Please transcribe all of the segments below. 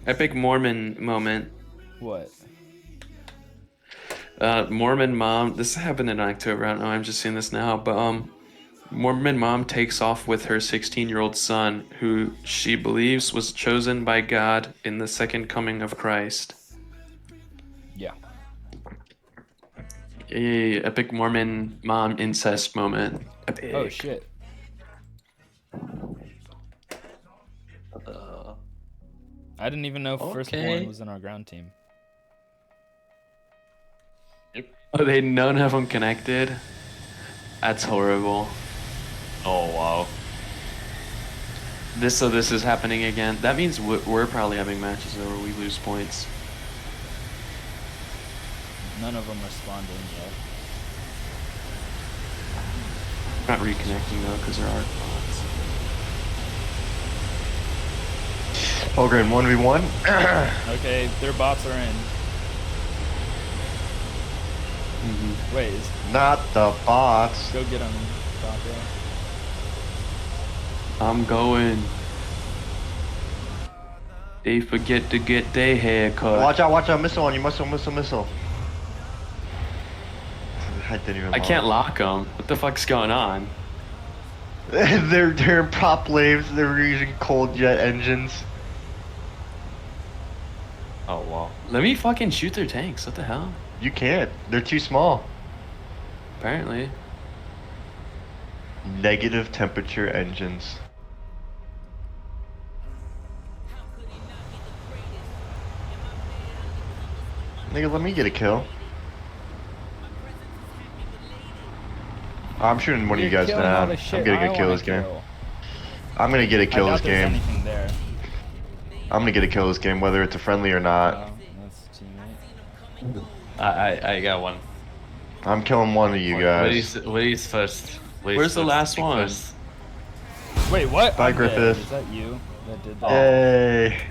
Epic Mormon moment. What? Mormon mom. This happened in October. I don't know. I'm just seeing this now, but Mormon mom takes off with her 16-year-old son, who she believes was chosen by God in the second coming of Christ. Yeah. Epic Mormon mom incest moment. Epic. Oh shit. Uh, I didn't even know Firstborn Okay. was in our ground team. Oh, they none of them connected. That's horrible. Oh wow. This is happening again. That means we're probably having matches where we lose points. None of them responding yet. Not reconnecting though, because there are bots. Holgren 1v1. Okay, their bots are in. Wait, Not the bots. go get them, Taco. I'm going. They forget to get their hair cut. Watch out, missile on you, missile. I didn't even I can't lock them. What the fuck's going on? they're in prop waves, they're using cold jet engines. Oh wow. Let me fucking shoot their tanks. What the hell? You can't. They're too small. Apparently. Negative temperature engines. Nigga, let me get a kill. I'm shooting one of you You're guys killing all down. the I'm shit gonna I get a kill wanna this game. kill. I'm gonna get a I kill doubt this there's game. anything there. I'm gonna get a kill this game, whether it's a friendly or not. Oh, that's teammate. I got one. I'm killing one of you guys. Where is first? Where's the last one? Wait, what? Bye, I'm dead. Griffith. Is that you that did that? Hey.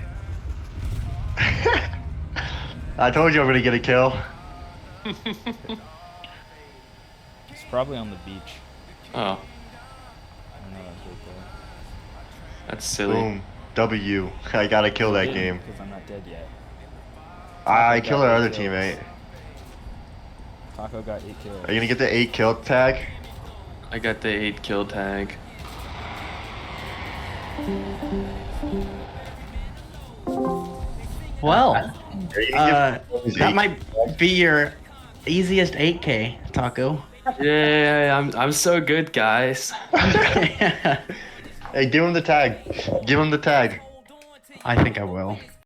I told you I'm gonna get a kill. It's probably on the beach. Oh, I know that's right there. that's silly. Boom. W. I gotta kill that game. Because I'm not dead yet. I Taco killed got our 8 other kills. teammate. Taco got 8 kills. Are you gonna get the 8 kill tag? I got the 8 kill tag. Well, Are you gonna get that might be your easiest 8K, Taco. Yeah, I'm so good, guys. Hey, give him the tag. Give him the tag. I think I will.